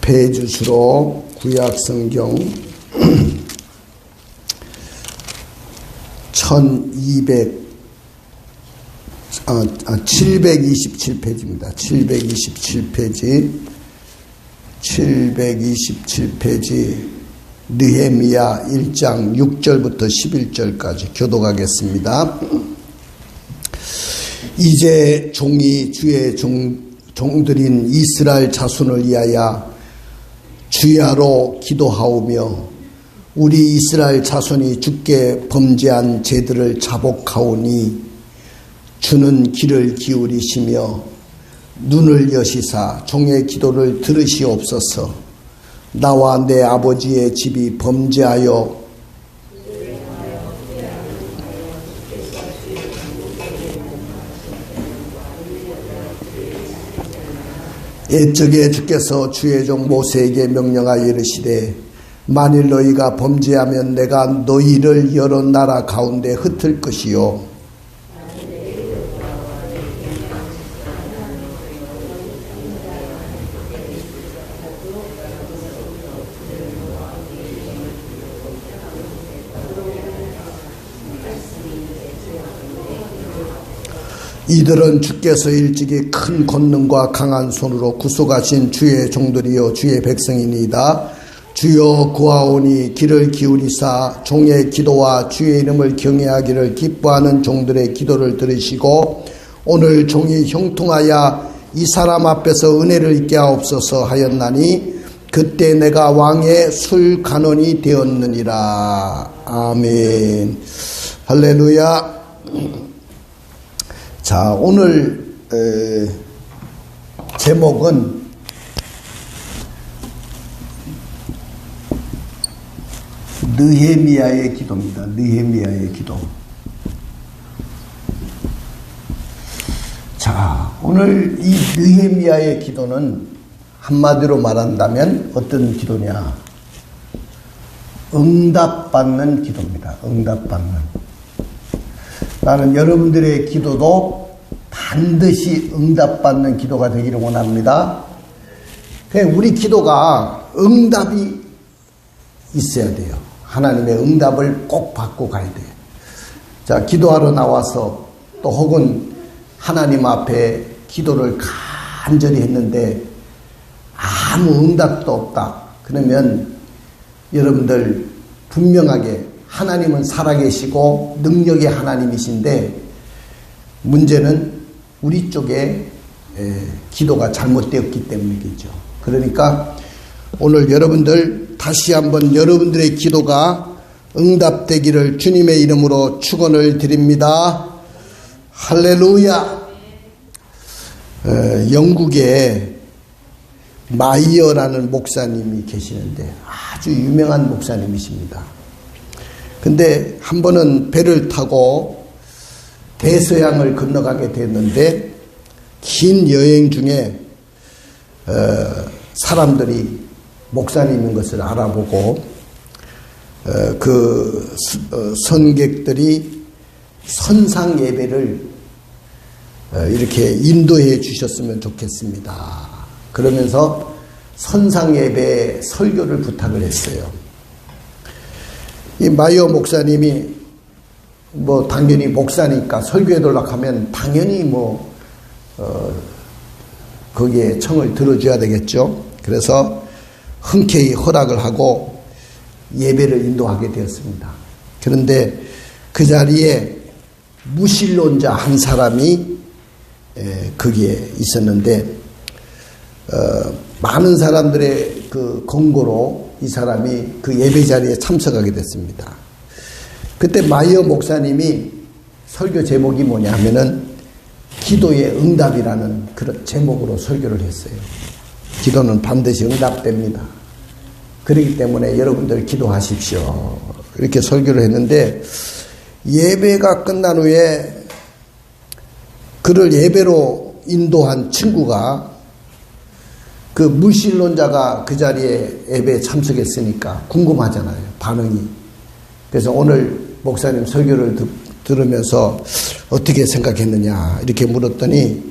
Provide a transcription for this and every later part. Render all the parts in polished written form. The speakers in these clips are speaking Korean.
배주수로 구약성경 727페이지입니다. 727페이지 느헤미야 1장 6절부터 11절까지 교독하겠습니다. 이제 종이 주의 종들인 이스라엘 자손을 위하여 주야로 기도하오며 우리 이스라엘 자손이 주께 범죄한 죄들을 자복하오니 주는 귀를 기울이시며 눈을 여시사 종의 기도를 들으시옵소서. 나와 내 아버지의 집이 범죄하여 옛적에 주께서 주의 종 모세에게 명령하여 이르시되 만일 너희가 범죄하면 내가 너희를 여러 나라 가운데 흩을 것이요 이들은 주께서 일찍이 큰 권능과 강한 손으로 구속하신 주의 종들이요 주의 백성이니이다. 주여 구하오니 귀를 기울이사 종의 기도와 주의 이름을 경외하기를 기뻐하는 종들의 기도를 들으시고 오늘 종이 형통하여 이 사람 앞에서 은혜를 입게 하옵소서 하였나니 그때 내가 왕의 술 간원이 되었느니라. 아멘. 할렐루야. 자, 오늘 제목은 느헤미야의 기도입니다. 느헤미야의 기도. 자, 오늘 이 느헤미야의 기도는 한마디로 말한다면 어떤 기도냐? 응답받는 기도입니다. 응답받는. 나는 여러분들의 기도도 반드시 응답받는 기도가 되기를 원합니다. 우리 기도가 응답이 있어야 돼요. 하나님의 응답을 꼭 받고 가야 돼요. 자, 기도하러 나와서 또 혹은 하나님 앞에 기도를 간절히 했는데 아무 응답도 없다. 그러면 여러분들 분명하게 하나님은 살아계시고 능력의 하나님이신데 문제는 우리 쪽에 기도가 잘못되었기 때문이겠죠. 그러니까 오늘 여러분들 다시 한번 여러분들의 기도가 응답되기를 주님의 이름으로 축원을 드립니다. 할렐루야. 영국에 마이어라는 목사님이 계시는데 아주 유명한 목사님이십니다. 근데 한 번은 배를 타고 대서양을 건너가게 됐는데 긴 여행 중에 사람들이 목사님인 것을 알아보고 그 선객들이 선상 예배를 이렇게 인도해 주셨으면 좋겠습니다. 그러면서 선상 예배 설교를 부탁을 했어요. 이 마이어 목사님이 당연히 목사니까 설교해달라고 하면 당연히 거기에 청을 들어줘야 되겠죠. 그래서 흔쾌히 허락을 하고 예배를 인도하게 되었습니다. 그런데 그 자리에 무신론자 한 사람이 거기에 있었는데 많은 사람들의 그 권고로 이 사람이 그 예배 자리에 참석하게 됐습니다. 그때 마이어 목사님이 설교 제목이 뭐냐 하면은 기도의 응답이라는 그런 제목으로 설교를 했어요. 기도는 반드시 응답됩니다. 그렇기 때문에 여러분들 기도하십시오. 이렇게 설교를 했는데 예배가 끝난 후에 그를 예배로 인도한 친구가 그 무신론자가 그 자리에 예배에 참석했으니까 궁금하잖아요. 반응이. 그래서 오늘 목사님 설교를 들으면서 어떻게 생각했느냐 이렇게 물었더니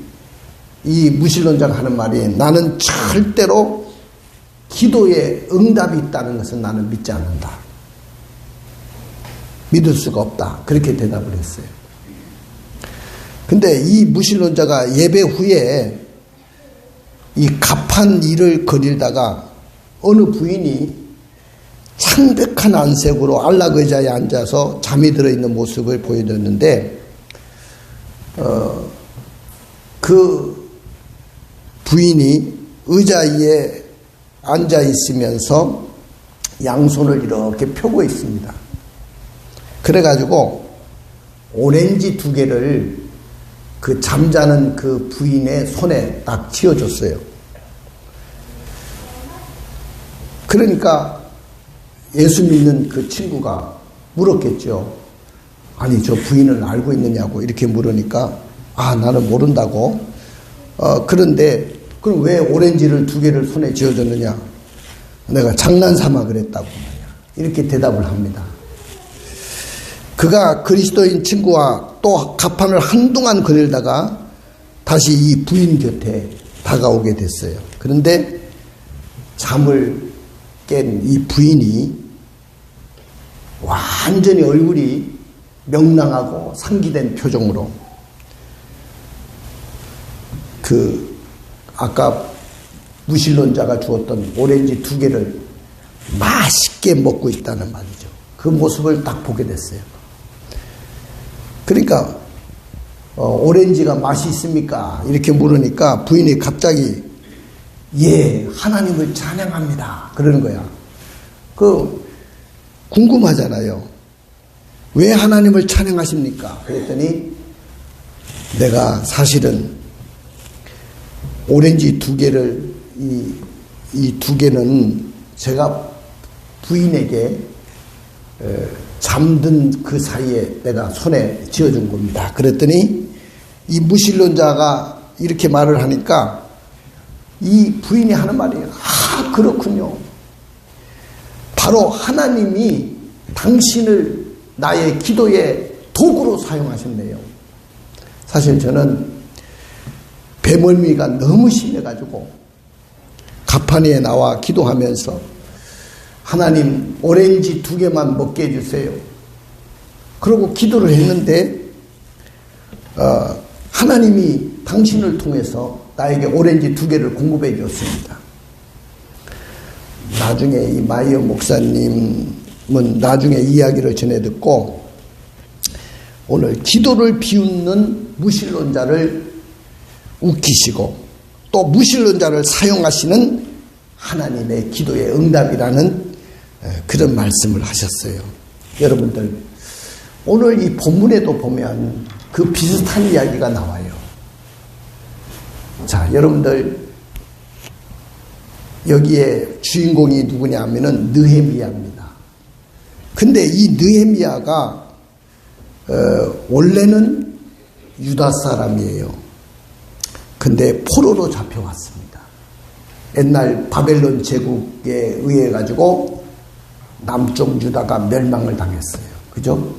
이 무신론자가 하는 말이 나는 절대로 기도에 응답이 있다는 것은 나는 믿지 않는다. 믿을 수가 없다. 그렇게 대답을 했어요. 근데 이 무신론자가 예배 후에 이 갑한 일을 거닐다가 어느 부인이 창백한 안색으로 안락의자에 앉아서 잠이 들어있는 모습을 보여줬는데 그 부인이 의자 위에 앉아 있으면서 양손을 이렇게 펴고 있습니다. 그래가지고 오렌지 2개를 그 잠자는 그 부인의 손에 딱 쥐어줬어요. 그러니까 예수 믿는 그 친구가 물었겠죠. 아니, 저 부인을 알고 있느냐고 이렇게 물으니까 나는 모른다고. 그런데 그럼 왜 오렌지를 2개를 손에 쥐어줬느냐? 내가 장난삼아 그랬다고 이렇게 대답을 합니다. 그가 그리스도인 친구와 또 갑판을 한동안 거닐다가 다시 이 부인 곁에 다가오게 됐어요. 그런데 잠을 깬 이 부인이 완전히 얼굴이 명랑하고 상기된 표정으로 그 아까 무신론자가 주었던 오렌지 2개를 맛있게 먹고 있다는 말이죠. 그 모습을 딱 보게 됐어요. 그러니까 오렌지가 맛이 있습니까? 이렇게 물으니까 부인이 갑자기 예, 하나님을 찬양합니다. 그러는 거야. 궁금하잖아요. 왜 하나님을 찬양하십니까? 그랬더니 내가 사실은 오렌지 2개를 이 2개는 제가 부인에게 잠든 그 사이에 내가 손에 쥐어준 겁니다. 그랬더니 이 무신론자가 이렇게 말을 하니까 이 부인이 하는 말이 그렇군요. 바로 하나님이 당신을 나의 기도의 도구로 사용하셨네요. 사실 저는 배멀미가 너무 심해가지고 갑판 위에 나와 기도하면서 하나님 오렌지 2개만 먹게 해주세요. 그러고 기도를 했는데 하나님이 당신을 통해서 나에게 오렌지 2개를 공급해 줬습니다. 나중에 이 마이어 목사님은 나중에 이야기를 전해 듣고 오늘 기도를 비웃는 무신론자를 웃기시고 또 무신론자를 사용하시는 하나님의 기도의 응답이라는 그런 말씀을 하셨어요. 여러분들 오늘 이 본문에도 보면 그 비슷한 이야기가 나와요. 자, 여러분들 여기에 주인공이 누구냐 하면은 느헤미야입니다. 근데 이 느헤미야가 원래는 유다 사람이에요. 근데 포로로 잡혀왔습니다. 옛날 바벨론 제국에 의해 가지고 남쪽 유다가 멸망을 당했어요. 그죠?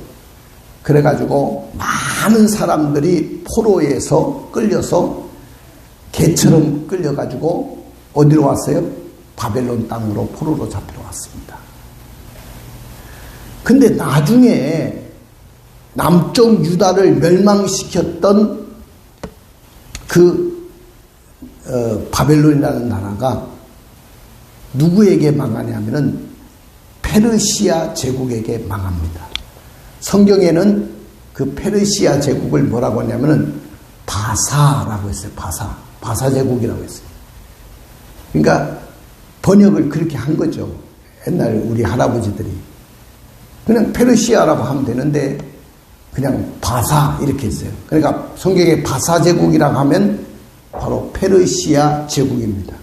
그래가지고 많은 사람들이 포로에서 끌려서 개처럼 끌려가지고 어디로 왔어요? 바벨론 땅으로 포로로 잡혀왔습니다. 근데 나중에 남쪽 유다를 멸망시켰던 바벨론이라는 나라가 누구에게 망하냐면은 페르시아 제국에게 망합니다. 성경에는 그 페르시아 제국을 뭐라고 하냐면은 바사라고 했어요. 바사 제국이라고 했어요. 그러니까 번역을 그렇게 한 거죠. 옛날 우리 할아버지들이 그냥 페르시아라고 하면 되는데 그냥 바사 이렇게 했어요. 그러니까 성경에 바사 제국이라고 하면 바로 페르시아 제국입니다.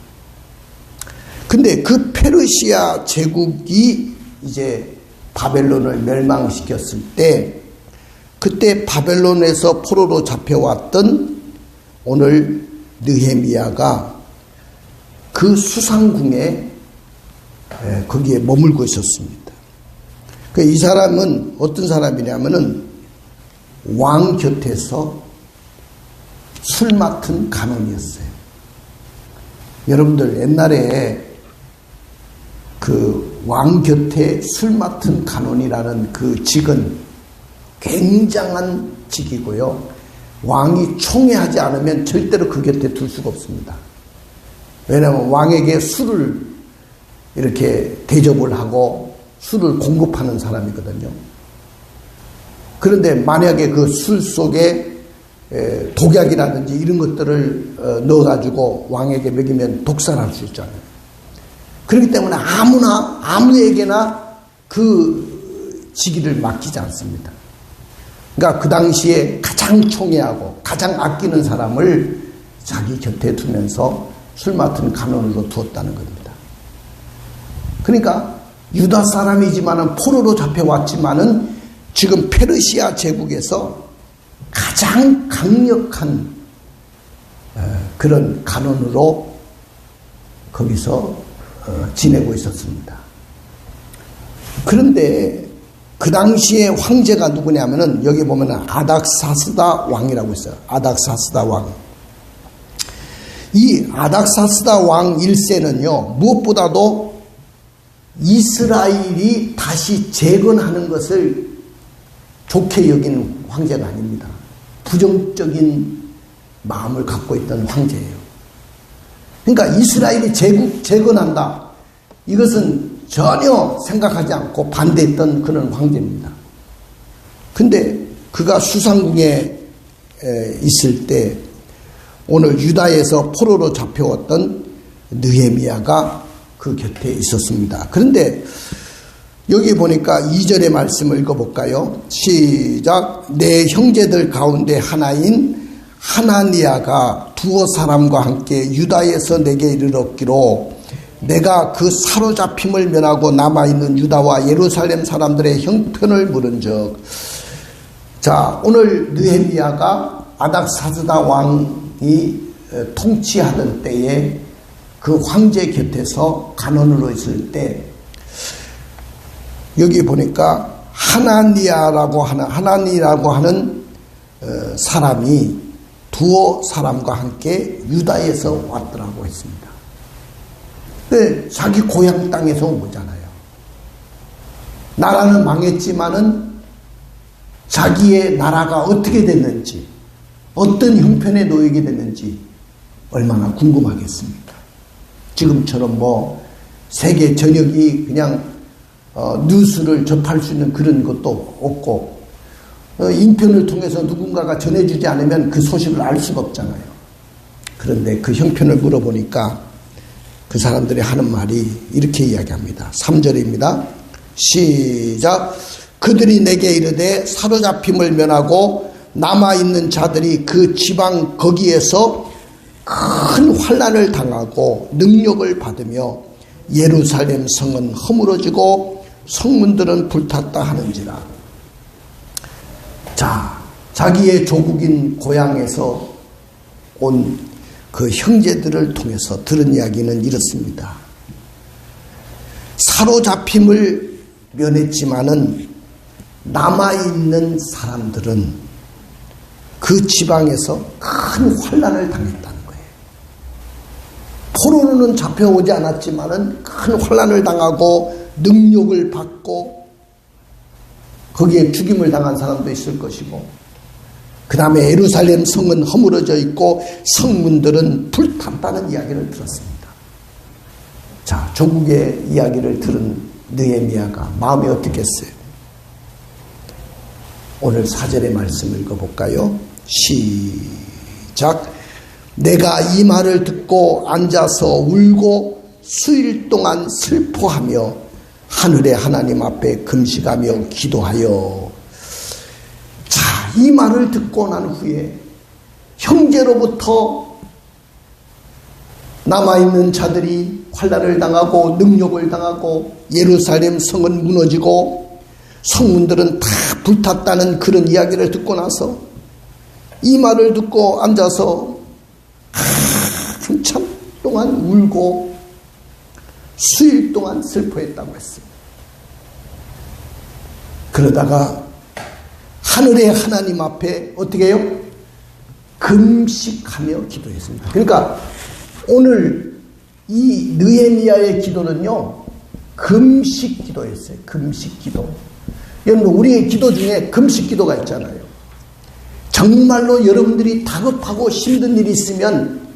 근데 그 페르시아 제국이 이제 바벨론을 멸망시켰을 때 그때 바벨론에서 포로로 잡혀왔던 오늘 느헤미야가 그 수상궁에 거기에 머물고 있었습니다. 이 사람은 어떤 사람이냐면은 왕 곁에서 술 맡은 간원이었어요. 여러분들 옛날에 그 왕 곁에 술 맡은 간원이라는 그 직은 굉장한 직이고요. 왕이 총애하지 않으면 절대로 그 곁에 둘 수가 없습니다. 왜냐하면 왕에게 술을 이렇게 대접을 하고 술을 공급하는 사람이거든요. 그런데 만약에 그 술 속에 독약이라든지 이런 것들을 넣어가지고 왕에게 먹이면 독살할 수 있잖아요. 그렇기 때문에 아무에게나 그 직위를 맡기지 않습니다. 그러니까 그 당시에 가장 총애하고 가장 아끼는 사람을 자기 곁에 두면서 술 맡은 간원으로 두었다는 겁니다. 그러니까 유다 사람이지만은 포로로 잡혀왔지만은 지금 페르시아 제국에서 가장 강력한 그런 간원으로 거기서 지내고 있었습니다. 그런데 그 당시에 황제가 누구냐면은 여기 보면은 아닥사스다 왕이라고 있어요. 아닥사스다 왕. 이 아닥사스다 왕 1세는요, 무엇보다도 이스라엘이 다시 재건하는 것을 좋게 여기는 황제가 아닙니다. 부정적인 마음을 갖고 있던 황제예요. 그러니까 이스라엘이 재건한다. 이것은 전혀 생각하지 않고 반대했던 그런 황제입니다. 근데 그가 수상궁에 있을 때 오늘 유다에서 포로로 잡혀왔던 느헤미야가 그 곁에 있었습니다. 그런데 여기 보니까 2절의 말씀을 읽어볼까요? 시작. 내 형제들 가운데 하나인 하나니야가 두어 사람과 함께 유다에서 내게 이르렀기로 내가 그 사로잡힘을 면하고 남아있는 유다와 예루살렘 사람들의 형편을 물은즉. 자, 오늘 느헤미야가 아닥사스다 왕이 통치하던 때에 그 황제 곁에서 간원으로 있을 때 여기 보니까 하나니라고 하는 사람이 두어 사람과 함께 유다에서 왔더라고 했습니다. 근데 자기 고향 땅에서 온 거잖아요. 나라는 망했지만은 자기의 나라가 어떻게 됐는지, 어떤 형편에 놓이게 됐는지 얼마나 궁금하겠습니까? 지금처럼 뭐 세계 전역이 그냥 뉴스를 접할 수 있는 그런 것도 없고 인편을 통해서 누군가가 전해주지 않으면 그 소식을 알 수가 없잖아요. 그런데 그 형편을 물어보니까 그 사람들이 하는 말이 이렇게 이야기합니다. 3절입니다. 시작. 그들이 내게 이르되 사로잡힘을 면하고 남아있는 자들이 그 지방 거기에서 큰 환난을 당하고 능력을 받으며 예루살렘 성은 허물어지고 성문들은 불탔다 하는지라. 자, 자기의 조국인 고향에서 온 그 형제들을 통해서 들은 이야기는 이렇습니다. 사로잡힘을 면했지만은 남아있는 사람들은 그 지방에서 큰 환난을 당했다는 거예요. 포로로는 잡혀오지 않았지만은 큰 환난을 당하고 능욕을 받고 거기에 죽임을 당한 사람도 있을 것이고, 그 다음에 예루살렘 성은 허물어져 있고 성문들은 불탔다는 이야기를 들었습니다. 자, 조국의 이야기를 들은 느헤미야가 마음이 어떻겠어요? 오늘 4절의 말씀을 읽어볼까요? 시작. 내가 이 말을 듣고 앉아서 울고 수일 동안 슬퍼하며 하늘의 하나님 앞에 금식하며 기도하여. 자, 이 말을 듣고 난 후에 형제로부터 남아있는 자들이 환난을 당하고 능욕을 당하고 예루살렘 성은 무너지고 성문들은 다 불탔다는 그런 이야기를 듣고 나서 이 말을 듣고 앉아서 한참 동안 울고 수일 동안 슬퍼했다고 했습니다. 그러다가 하늘의 하나님 앞에 어떻게 해요? 금식하며 기도했습니다. 그러니까 오늘 이 느헤미야의 기도는요, 금식 기도였어요. 금식 기도. 여러분, 우리의 기도 중에 금식 기도가 있잖아요. 정말로 여러분들이 다급하고 힘든 일이 있으면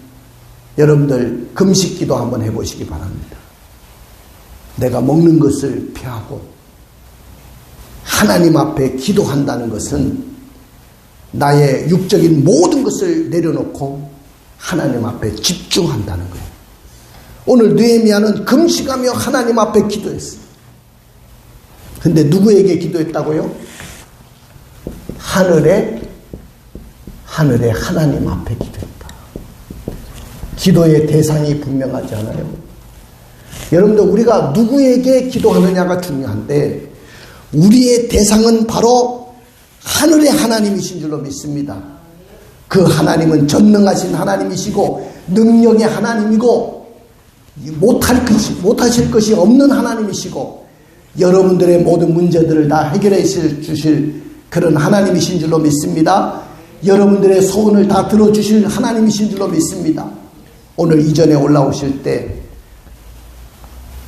여러분들 금식 기도 한번 해보시기 바랍니다. 내가 먹는 것을 피하고 하나님 앞에 기도한다는 것은 나의 육적인 모든 것을 내려놓고 하나님 앞에 집중한다는 거예요. 오늘 느헤미야는 금식하며 하나님 앞에 기도했어요. 근데 누구에게 기도했다고요? 하늘에 하나님 앞에 기도했다. 기도의 대상이 분명하지 않아요? 여러분들, 우리가 누구에게 기도하느냐가 중요한데 우리의 대상은 바로 하늘의 하나님이신 줄로 믿습니다. 그 하나님은 전능하신 하나님이시고 능력의 하나님이고 못하실 것이 없는 하나님이시고 여러분들의 모든 문제들을 다 해결해 주실 그런 하나님이신 줄로 믿습니다. 여러분들의 소원을 다 들어주실 하나님이신 줄로 믿습니다. 오늘 이전에 올라오실 때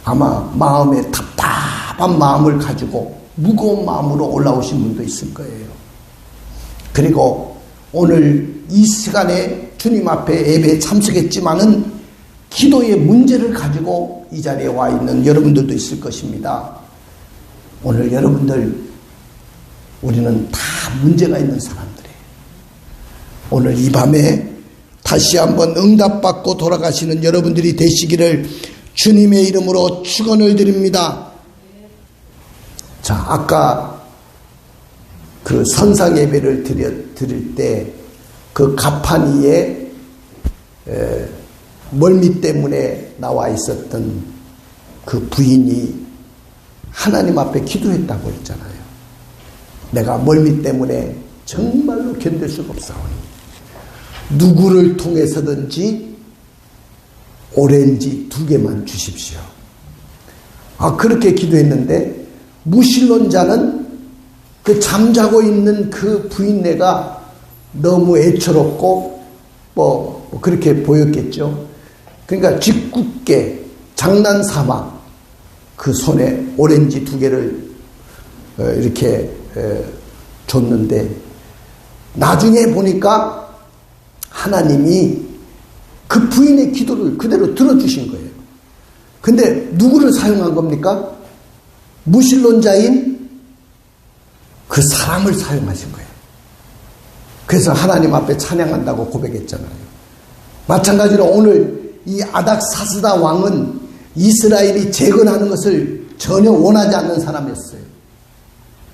아마 마음에 답답한 마음을 가지고 무거운 마음으로 올라오신 분도 있을 거예요. 그리고 오늘 이 시간에 주님 앞에 예배에 참석했지만은 기도의 문제를 가지고 이 자리에 와 있는 여러분들도 있을 것입니다. 오늘 여러분들, 우리는 다 문제가 있는 사람들이에요. 오늘 이 밤에 다시 한번 응답받고 돌아가시는 여러분들이 되시기를 주님의 이름으로 축원을 드립니다. 자, 아까 그 선상 예배를 드릴 때 그 가판 위에 멀미 때문에 나와 있었던 그 부인이 하나님 앞에 기도했다고 했잖아요. 내가 멀미 때문에 정말로 견딜 수가 없사오니 누구를 통해서든지 오렌지 2개만 주십시오. 그렇게 기도했는데 무신론자는 그 잠자고 있는 그 부인네가 너무 애처롭고 그렇게 보였겠죠. 그러니까 짓궂게 장난삼아 그 손에 오렌지 2개를 이렇게 줬는데 나중에 보니까 하나님이 그 부인의 기도를 그대로 들어주신 거예요. 근데 누구를 사용한 겁니까? 무신론자인 그 사람을 사용하신 거예요. 그래서 하나님 앞에 찬양한다고 고백했잖아요. 마찬가지로 오늘 이 아닥사스다 왕은 이스라엘이 재건하는 것을 전혀 원하지 않는 사람이었어요.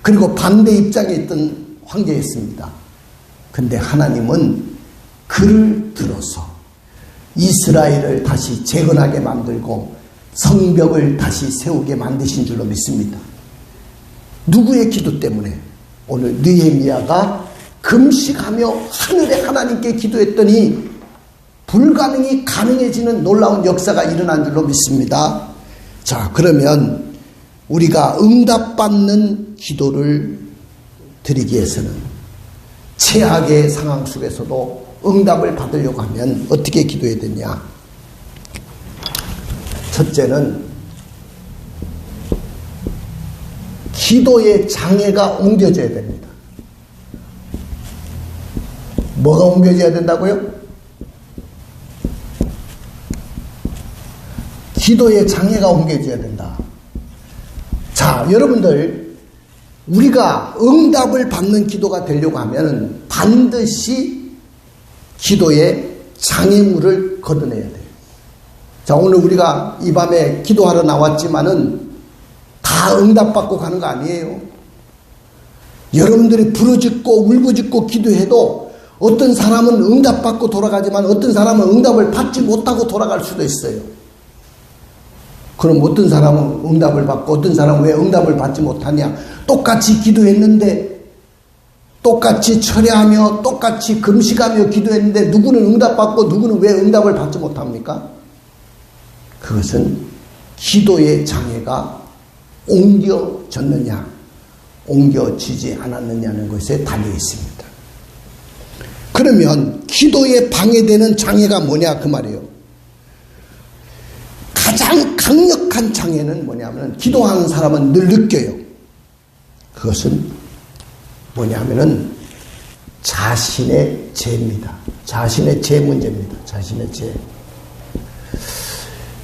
그리고 반대 입장에 있던 황제였습니다. 근데 하나님은 그를 들어서 이스라엘을 다시 재건하게 만들고 성벽을 다시 세우게 만드신 줄로 믿습니다. 누구의 기도 때문에? 오늘 느헤미야가 금식하며 하늘의 하나님께 기도했더니 불가능이 가능해지는 놀라운 역사가 일어난 줄로 믿습니다. 자, 그러면 우리가 응답받는 기도를 드리기 위해서는 최악의 상황 속에서도 응답을 받으려고 하면 어떻게 기도해야 되냐? 첫째는 기도의 장애가 옮겨져야 됩니다. 뭐가 옮겨져야 된다고요? 기도의 장애가 옮겨져야 된다. 자, 여러분들, 우리가 응답을 받는 기도가 되려고 하면 반드시 기도의 장애물을 걷어내야 돼요. 자, 오늘 우리가 이 밤에 기도하러 나왔지만은 다 응답받고 가는 거 아니에요. 여러분들이 부르짖고 울부짖고 기도해도 어떤 사람은 응답받고 돌아가지만 어떤 사람은 응답을 받지 못하고 돌아갈 수도 있어요. 그럼 어떤 사람은 응답을 받고 어떤 사람은 왜 응답을 받지 못하냐? 똑같이 기도했는데, 똑같이 철야하며 똑같이 금식하며 기도했는데 누구는 응답받고 누구는 왜 응답을 받지 못합니까? 그것은 기도의 장애가 옮겨졌느냐 옮겨지지 않았느냐는 것에 달려 있습니다. 그러면 기도에 방해되는 장애가 뭐냐 그 말이에요. 가장 강력한 심각한 장애는 뭐냐면 기도하는 사람은 늘 느껴요. 그것은 뭐냐면은 자신의 죄입니다. 자신의 죄 문제입니다. 자신의 죄.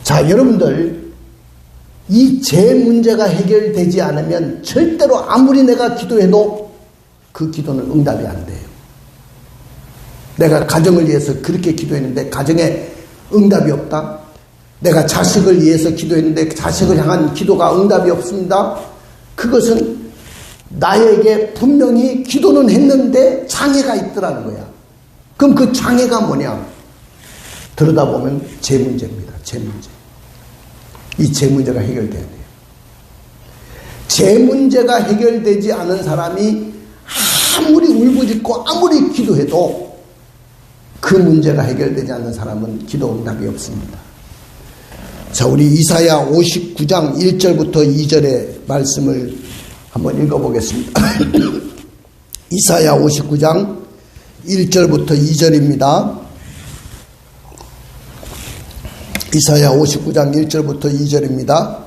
자, 여러분들 이 죄 문제가 해결되지 않으면 절대로 아무리 내가 기도해도 그 기도는 응답이 안 돼요. 내가 가정을 위해서 그렇게 기도했는데 가정에 응답이 없다. 내가 자식을 위해서 기도했는데 자식을 향한 기도가 응답이 없습니다. 그것은 나에게 분명히 기도는 했는데 장애가 있더라는 거야. 그럼 그 장애가 뭐냐? 들여다보면 죄 문제입니다. 죄 문제. 이 죄 문제가 해결돼야 돼요. 죄 문제가 해결되지 않은 사람이 아무리 울부짖고 아무리 기도해도 그 문제가 해결되지 않는 사람은 기도 응답이 없습니다. 자, 우리 이사야 59장 1절부터 2절의 말씀을 한번 읽어보겠습니다. 이사야 59장 1절부터 2절입니다. 이사야 59장 1절부터 2절입니다.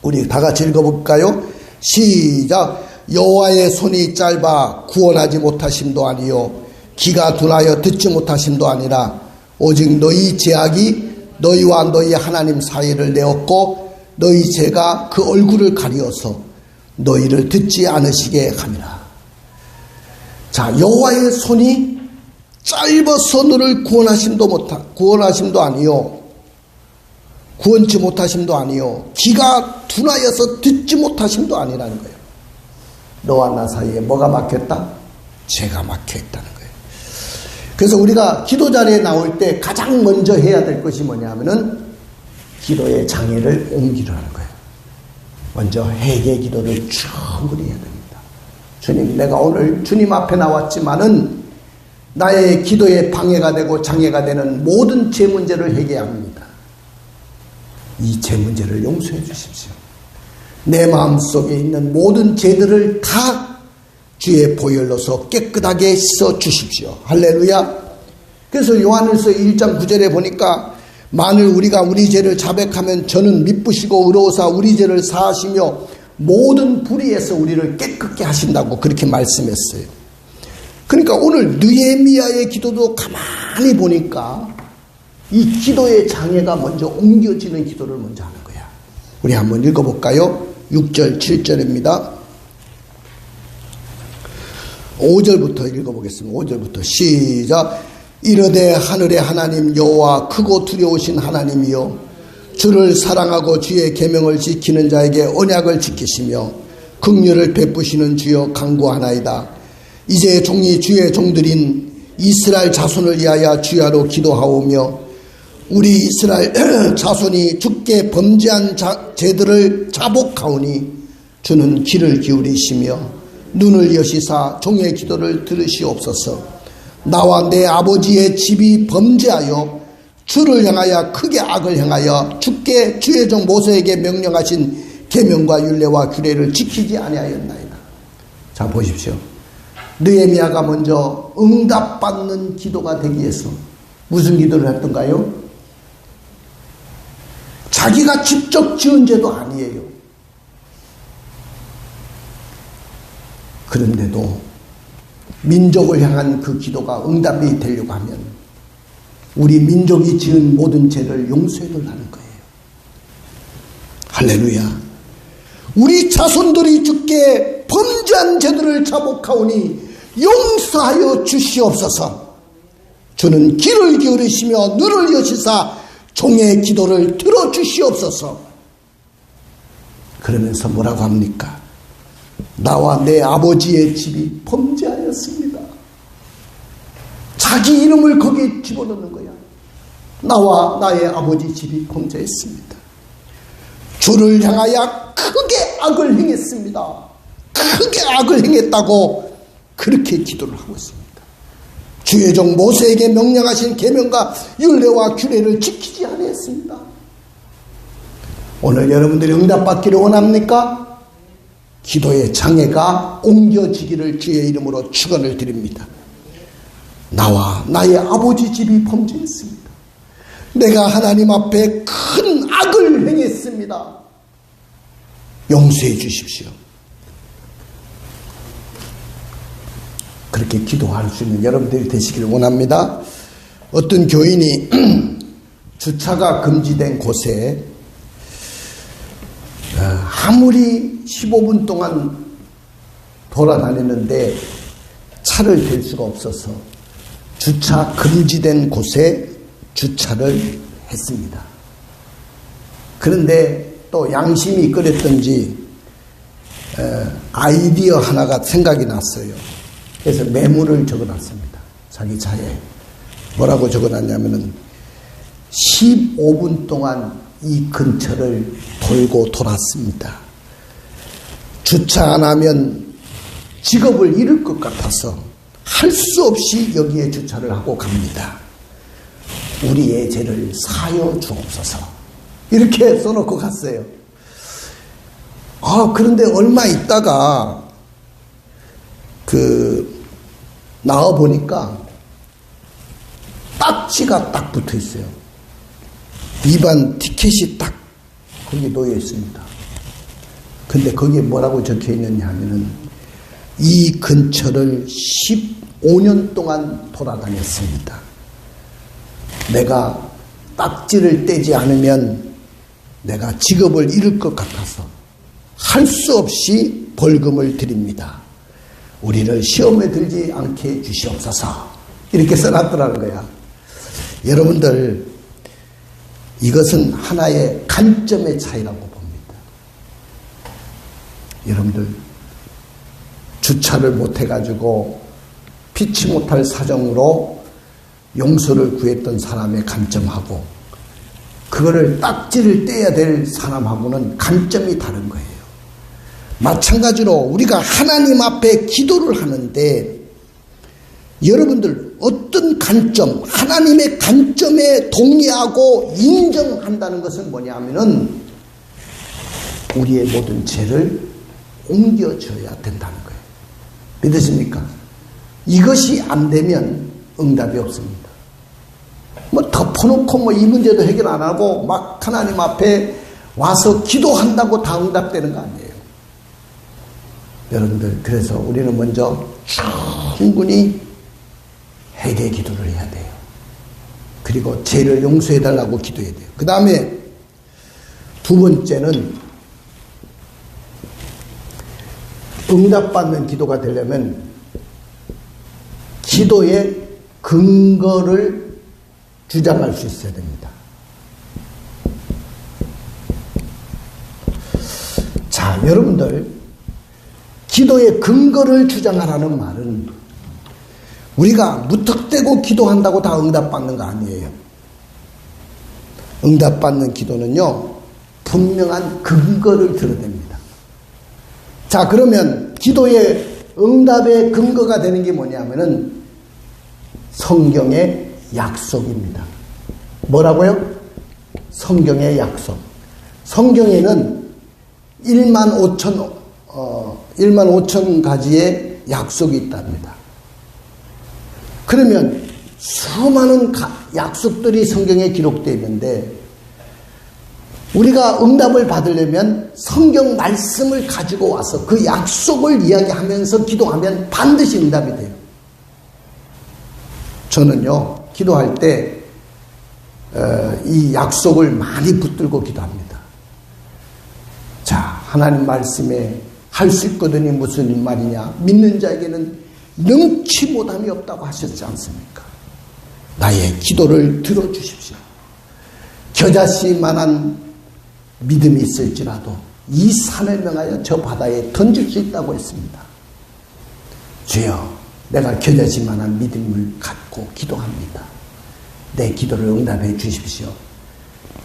우리 다 같이 읽어볼까요? 시작. 여호와의 손이 짧아 구원하지 못하심도 아니요 귀가 둔하여 듣지 못하심도 아니라 오직 너희 죄악이 너희와 너희 하나님 사이를 내었고 너희 죄가 그 얼굴을 가리어서 너희를 듣지 않으시게 함이라. 자, 여호와의 손이 짧아서 너를 구원하심도 아니요 구원치 못하심도 아니요 귀가 둔하여서 듣지 못하심도 아니라는 거예요. 너와 나 사이에 뭐가 막혔다? 죄가 막혀있다는 거예요. 그래서 우리가 기도 자리에 나올 때 가장 먼저 해야 될 것이 뭐냐면은 기도의 장애를 옮기려는 거예요. 먼저 회개 기도를 충분히 해야 됩니다. 주님, 내가 오늘 주님 앞에 나왔지만은 나의 기도에 방해가 되고 장애가 되는 모든 죄 문제를 회개합니다. 이 죄 문제를 용서해 주십시오. 내 마음속에 있는 모든 죄들을 다 주의 보혈로서 깨끗하게 씻어 주십시오. 할렐루야. 그래서 요한일서 1장 9절에 보니까 만일 우리가 우리 죄를 자백하면 저는 미쁘시고 의로우사 우리 죄를 사하시며 모든 불의에서 우리를 깨끗게 하신다고 그렇게 말씀했어요. 그러니까 오늘 느헤미야의 기도도 가만히 보니까 이 기도의 장애가 먼저 옮겨지는 기도를 먼저 하는 거야. 우리 한번 읽어볼까요? 6절 7절입니다. 5절부터 읽어보겠습니다. 5절부터 시작. 이르되 하늘의 하나님 여호와 크고 두려우신 하나님이여 주를 사랑하고 주의 계명을 지키는 자에게 언약을 지키시며 긍휼을 베푸시는 주여 간구하나이다. 이제 종이 주의 종들인 이스라엘 자손을 위하여 주야로 기도하오며 우리 이스라엘 자손이 주께 범죄한 죄들을 자복하오니 주는 귀를 기울이시며 눈을 여시사 종의 기도를 들으시옵소서. 나와 내 아버지의 집이 범죄하여 주를 향하여 크게 악을 행하여 주께 주의 종 모세에게 명령하신 계명과 율례와 규례를 지키지 아니하였나이다. 자, 보십시오. 느헤미야가 먼저 응답받는 기도가 되기 위해서 무슨 기도를 했던가요? 자기가 직접 지은 죄도 아니에요. 그런데도 민족을 향한 그 기도가 응답이 되려고 하면 우리 민족이 지은 모든 죄를 용서해달라는 거예요. 할렐루야. 우리 자손들이 주께 범죄한 죄들을 자복하오니 용서하여 주시옵소서. 주는 귀를 기울이시며 눈을 여시사 종의 기도를 들어주시옵소서. 그러면서 뭐라고 합니까? 나와 내 아버지의 집이 범죄하였습니다. 자기 이름을 거기에 집어넣는 거야. 나와 나의 아버지 집이 범죄했습니다. 주를 향하여 크게 악을 행했습니다. 크게 악을 행했다고 그렇게 기도를 하고 있습니다. 주의 종 모세에게 명령하신 계명과 율례와 규례를 지키지 아니했습니다. 오늘 여러분들이 응답받기를 원합니까? 기도의 장애가 옮겨지기를 주의 이름으로 축원을 드립니다. 나와 나의 아버지 집이 범죄했습니다. 내가 하나님 앞에 큰 악을 행했습니다. 용서해 주십시오. 그렇게 기도할 수 있는 여러분들이 되시길 원합니다. 어떤 교인이 주차가 금지된 곳에 아무리 15분 동안 돌아다니는데 차를 댈 수가 없어서 주차 금지된 곳에 주차를 했습니다. 그런데 또 양심이 이끌었던지 아이디어 하나가 생각이 났어요. 그래서 매물을 적어놨습니다. 자기 차에 뭐라고 적어놨냐면은 15분 동안 이 근처를 돌고 돌았습니다. 주차 안 하면 직업을 잃을 것 같아서 할 수 없이 여기에 주차를 하고 갑니다. 우리의 죄를 사여 주옵소서. 이렇게 써놓고 갔어요. 그런데 얼마 있다가 나와 보니까 딱지가 딱 붙어 있어요. 위반 티켓이 딱 거기 놓여 있습니다. 근데 거기에 뭐라고 적혀 있느냐 하면은 이 근처를 15년 동안 돌아다녔습니다. 내가 딱지를 떼지 않으면 내가 직업을 잃을 것 같아서 할 수 없이 벌금을 드립니다. 우리를 시험에 들지 않게 해 주시옵소서. 이렇게 써놨더라는 거야. 여러분들, 이것은 하나의 관점의 차이라고 봅니다. 여러분들, 주차를 못해가지고 피치 못할 사정으로 용서를 구했던 사람의 관점하고 그거를 딱지를 떼야 될 사람하고는 관점이 다른 거예요. 마찬가지로 우리가 하나님 앞에 기도를 하는데 여러분들 어떤 관점, 하나님의 관점에 동의하고 인정한다는 것은 뭐냐면은 우리의 모든 죄를 옮겨줘야 된다는 거예요. 믿으십니까? 이것이 안 되면 응답이 없습니다. 덮어놓고 이 문제도 해결 안 하고 막 하나님 앞에 와서 기도한다고 다 응답되는 거 아니에요. 여러분들, 그래서 우리는 먼저 충분히 회개 기도를 해야 돼요. 그리고 죄를 용서해달라고 기도해야 돼요. 그 다음에 두 번째는 응답받는 기도가 되려면 기도의 근거를 주장할 수 있어야 됩니다. 자, 여러분들, 기도의 근거를 주장하라는 말은 우리가 무턱대고 기도한다고 다 응답받는 거 아니에요. 응답받는 기도는요, 분명한 근거를 드러냅니다. 자, 그러면 기도의 응답의 근거가 되는 게 뭐냐면은 성경의 약속입니다. 뭐라고요? 성경의 약속. 성경에는 1만 5천 가지의 약속이 있답니다. 그러면 수많은 약속들이 성경에 기록되어 있는데 우리가 응답을 받으려면 성경 말씀을 가지고 와서 그 약속을 이야기하면서 기도하면 반드시 응답이 돼요. 저는요, 기도할 때 이 약속을 많이 붙들고 기도합니다. 자, 하나님 말씀에 할 수 있거든이 무슨 말이냐? 믿는 자에게는 능치 못함이 없다고 하셨지 않습니까? 나의 기도를 들어주십시오. 겨자씨만한 믿음이 있을지라도 이 산을 명하여 저 바다에 던질 수 있다고 했습니다. 주여, 내가 겨자씨만한 믿음을 갖고 기도합니다. 내 기도를 응답해 주십시오.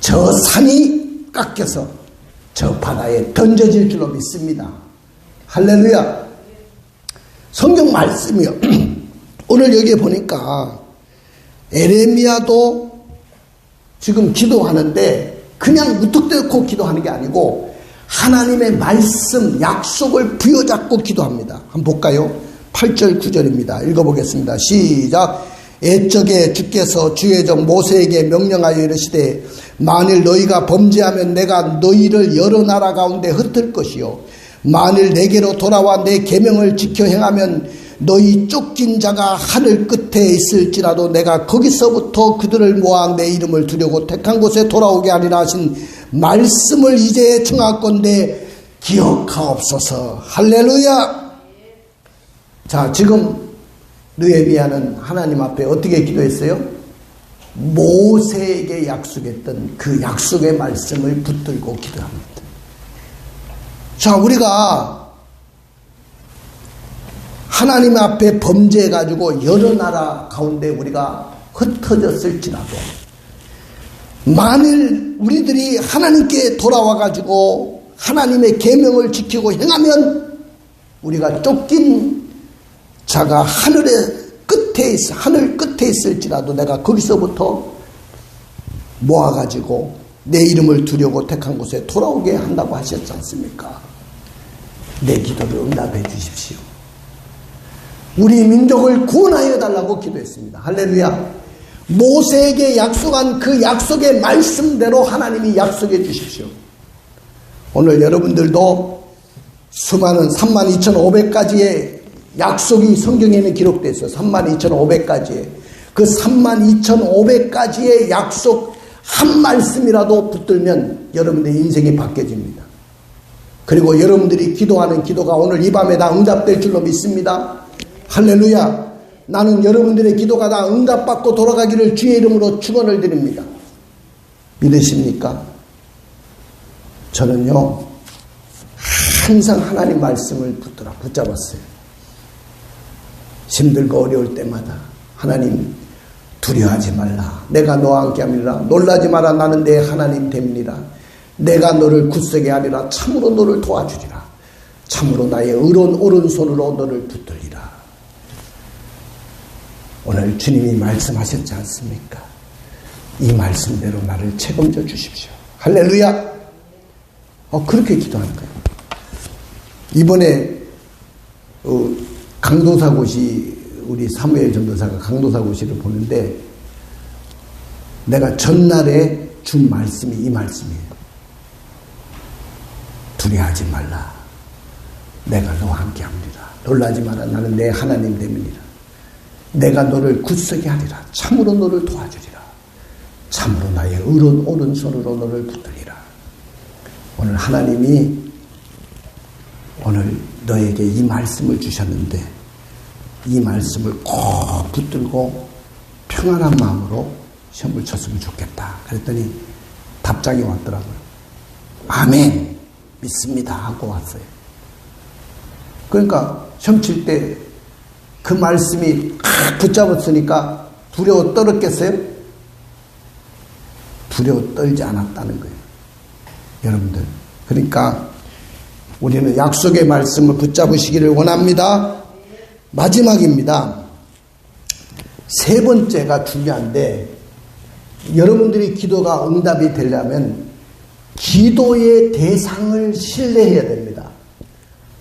저 산이 깎여서 저 바다에 던져질 줄로 믿습니다. 할렐루야. 성경 말씀이요. 오늘 여기에 보니까 에레미야도 지금 기도하는데 그냥 무턱대고 기도하는 게 아니고 하나님의 말씀, 약속을 부여잡고 기도합니다. 한번 볼까요? 8절 9절입니다. 읽어보겠습니다. 시작. 옛적에 주께서 주의 종 모세에게 명령하여 이르시되 만일 너희가 범죄하면 내가 너희를 여러 나라 가운데 흩을 것이요 만일 내게로 돌아와 내 계명을 지켜 행하면 너희 쫓긴 자가 하늘 끝에 있을지라도 내가 거기서부터 그들을 모아 내 이름을 두려고 택한 곳에 돌아오게 하리라 하신 말씀을 이제 청하건대 기억하옵소서. 할렐루야. 자, 지금 느헤미야는 하나님 앞에 어떻게 기도했어요? 모세에게 약속했던 그 약속의 말씀을 붙들고 기도합니다. 자, 우리가 하나님 앞에 범죄해가지고 여러 나라 가운데 우리가 흩어졌을지라도 만일 우리들이 하나님께 돌아와가지고 하나님의 계명을 지키고 행하면 우리가 쫓긴 자가 하늘 끝에 있을지라도 내가 거기서부터 모아가지고 내 이름을 두려고 택한 곳에 돌아오게 한다고 하셨지 않습니까? 내 기도를 응답해 주십시오. 우리 민족을 구원하여 달라고 기도했습니다. 할렐루야. 모세에게 약속한 그 약속의 말씀대로 하나님이 약속해 주십시오. 오늘 여러분들도 수많은 32,500가지의 약속이 성경에는 기록되어 있어요. 32,500가지의 그 32,500가지의 약속 한 말씀이라도 붙들면 여러분들의 인생이 바뀌어집니다. 그리고 여러분들이 기도하는 기도가 오늘 이 밤에 다 응답될 줄로 믿습니다. 할렐루야. 나는 여러분들의 기도가 다 응답받고 돌아가기를 주의 이름으로 축원을 드립니다. 믿으십니까? 저는요 항상 하나님 말씀을 붙잡았어요. 힘들고 어려울 때마다 하나님 두려워하지 말라. 내가 너와 함께 함이라. 놀라지 마라. 나는 내 하나님 됨이니라. 내가 너를 굳세게 하리라. 참으로 너를 도와주리라. 참으로 나의 의로운 오른손으로 너를 붙들리라. 오늘 주님이 말씀하셨지 않습니까? 이 말씀대로 나를 책임져 주십시오. 할렐루야. 그렇게 기도하는 거예요. 이번에 강도사고시 우리 사무엘 전도사가 강도사고시를 보는데 내가 전날에 준 말씀이 이 말씀이에요. 두려워하지 말라. 내가 너와 함께 합니다. 놀라지 마라. 나는 내 하나님 됨이니라. 내가 너를 굳세게 하리라. 참으로 너를 도와주리라. 참으로 나의 의로운 오른손으로 너를 붙들리라. 오늘 하나님이 오늘 너에게 이 말씀을 주셨는데 이 말씀을 꼭 붙들고 평안한 마음으로 시험을 쳤으면 좋겠다. 그랬더니 답장이 왔더라고요. 아멘. 믿습니다. 하고 왔어요. 그러니까 시험 칠 때 그 말씀이 붙잡았으니까 두려워 떨었겠어요? 두려워 떨지 않았다는 거예요. 여러분들. 그러니까 우리는 약속의 말씀을 붙잡으시기를 원합니다. 마지막입니다. 세 번째가 중요한데 여러분들이 기도가 응답이 되려면 기도의 대상을 신뢰해야 됩니다.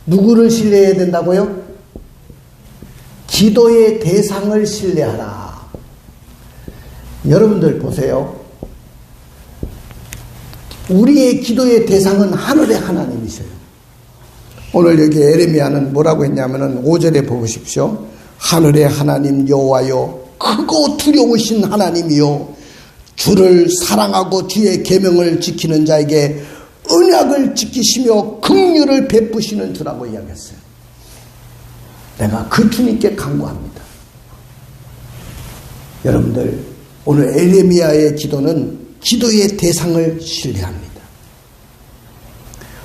누구를 신뢰해야 된다고요? 기도의 대상을 신뢰하라. 여러분들 보세요. 우리의 기도의 대상은 하늘의 하나님이세요. 오늘 여기 에레미야는 뭐라고 했냐면은 5절에 보십시오. 하늘의 하나님 여호와여 크고 두려우신 하나님이요 주를 사랑하고 주의 계명을 지키는 자에게 언약을 지키시며 긍휼을 베푸시는 주라고 이야기했어요. 내가 그 주님께 간구합니다. 여러분들 오늘 에레미야의 기도는 기도의 대상을 신뢰합니다.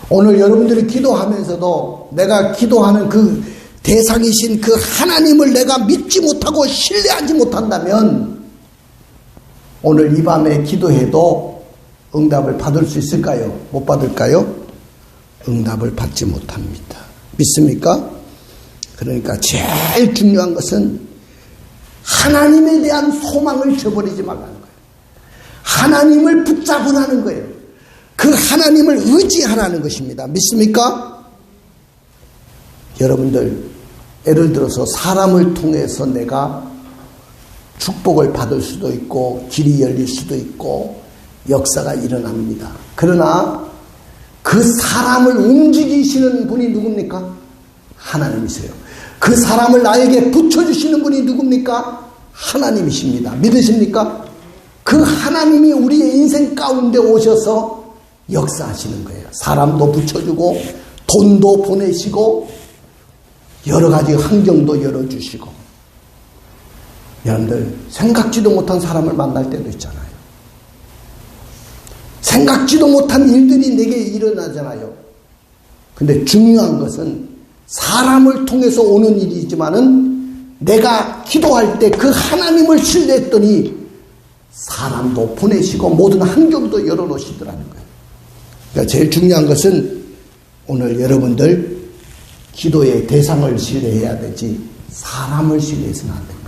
오늘 여러분들이 기도하면서도 내가 기도하는 그 대상이신 그 하나님을 내가 믿지 못하고 신뢰하지 못한다면 오늘 이 밤에 기도해도 응답을 받을 수 있을까요? 못 받을까요? 응답을 받지 못합니다. 믿습니까? 그러니까 제일 중요한 것은 하나님에 대한 소망을 저버리지 말라는 거예요. 하나님을 붙잡으라는 거예요. 그 하나님을 의지하라는 것입니다. 믿습니까? 여러분들 예를 들어서 사람을 통해서 내가 축복을 받을 수도 있고 길이 열릴 수도 있고 역사가 일어납니다. 그러나 그 사람을 움직이시는 분이 누굽니까? 하나님이세요. 그 사람을 나에게 붙여주시는 분이 누굽니까? 하나님이십니다. 믿으십니까? 그 하나님이 우리의 인생 가운데 오셔서 역사하시는 거예요. 사람도 붙여주고 돈도 보내시고 여러 가지 환경도 열어주시고. 여러분들 생각지도 못한 사람을 만날 때도 있잖아요. 생각지도 못한 일들이 내게 일어나잖아요. 근데 중요한 것은 사람을 통해서 오는 일이지만은 내가 기도할 때 그 하나님을 신뢰했더니 사람도 보내시고 모든 환경도 열어놓으시더라는 거예요. 그러니까 제일 중요한 것은 오늘 여러분들 기도의 대상을 신뢰해야 되지 사람을 신뢰해서는 안 됩니다.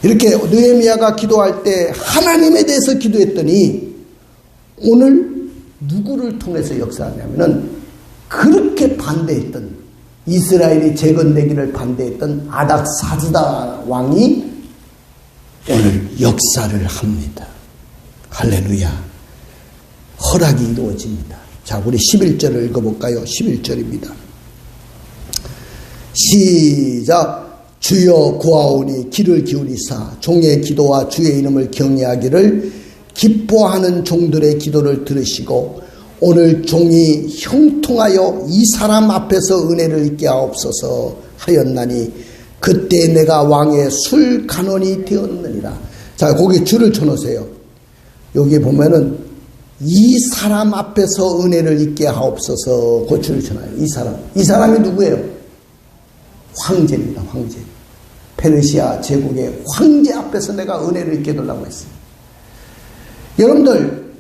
이렇게 느헤미야가 기도할 때 하나님에 대해서 기도했더니 오늘 누구를 통해서 역사하냐면은 그렇게 반대했던 이스라엘이 재건되기를 반대했던 아닥사스다 왕이 오늘 역사를 합니다. 할렐루야. 허락이 이루어집니다. 자, 우리 11절을 읽어볼까요? 11절입니다. 시작. 주여 구하오니 귀를 기울이사 종의 기도와 주의 이름을 경외하기를 기뻐하는 종들의 기도를 들으시고 오늘 종이 형통하여 이 사람 앞에서 은혜를 입게 하옵소서 하였나니 그때 내가 왕의 술 간원이 되었느니라. 자, 거기 줄을 쳐놓으세요. 여기 보면은 이 사람 앞에서 은혜를 입게 하옵소서 그 줄을 쳐놔요. 이 사람이 누구예요? 황제입니다. 황제. 페르시아 제국의 황제 앞에서 내가 은혜를 입게 해달라고 했어요. 여러분들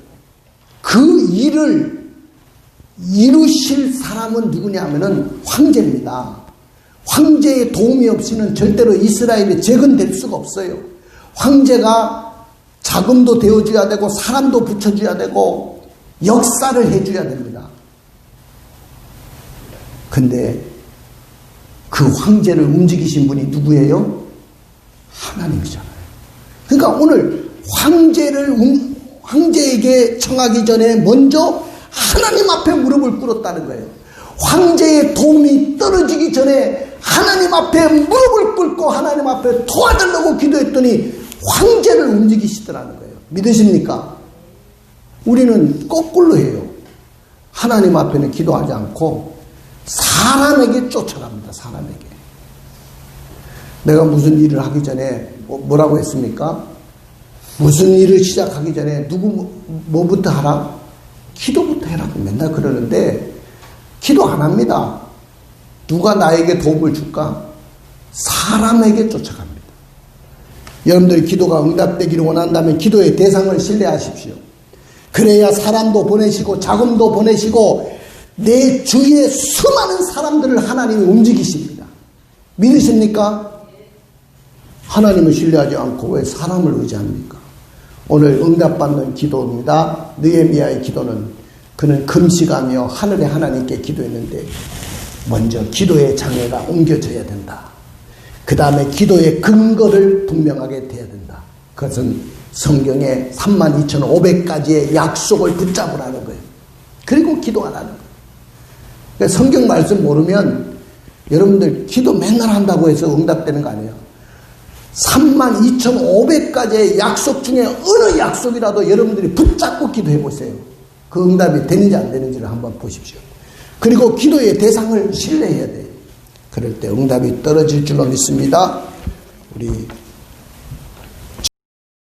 그 일을 이루실 사람은 누구냐 하면은 황제입니다. 황제의 도움이 없이는 절대로 이스라엘이 재건될 수가 없어요. 황제가 자금도 되어줘야 되고 사람도 붙여줘야 되고 역사를 해줘야 됩니다. 근데 그 황제를 움직이신 분이 누구예요? 하나님이잖아요. 그러니까 오늘 황제에게 청하기 전에 먼저 하나님 앞에 무릎을 꿇었다는 거예요. 황제의 도움이 떨어지기 전에 하나님 앞에 무릎을 꿇고 하나님 앞에 도와달라고 기도했더니 황제를 움직이시더라는 거예요. 믿으십니까? 우리는 거꾸로 해요. 하나님 앞에는 기도하지 않고 사람에게 쫓아갑니다. 사람에게. 내가 무슨 일을 하기 전에 뭐라고 했습니까? 무슨 일을 시작하기 전에 뭐부터 하라? 기도부터 해라고 맨날 그러는데 기도 안 합니다. 누가 나에게 도움을 줄까? 사람에게 쫓아갑니다. 여러분들이 기도가 응답되기를 원한다면 기도의 대상을 신뢰하십시오. 그래야 사람도 보내시고 자금도 보내시고 내 주위에 수많은 사람들을 하나님이 움직이십니다. 믿으십니까? 하나님을 신뢰하지 않고 왜 사람을 의지합니까? 오늘 응답받는 기도입니다. 느헤미야의 기도는 그는 금식하며 하늘의 하나님께 기도했는데 먼저 기도의 장애가 옮겨져야 된다. 그 다음에 기도의 근거를 분명하게 돼야 된다. 그것은 성경의 32,500가지의 약속을 붙잡으라는 거예요. 그리고 기도하라는 거예요. 그러니까 성경 말씀 모르면 여러분들 기도 맨날 한다고 해서 응답되는 거 아니에요. 32,500가지의 약속 중에 어느 약속이라도 여러분들이 붙잡고 기도해 보세요. 그 응답이 되는지 안 되는지를 한번 보십시오. 그리고 기도의 대상을 신뢰해야 돼요. 그럴 때 응답이 떨어질 줄로 믿습니다. 우리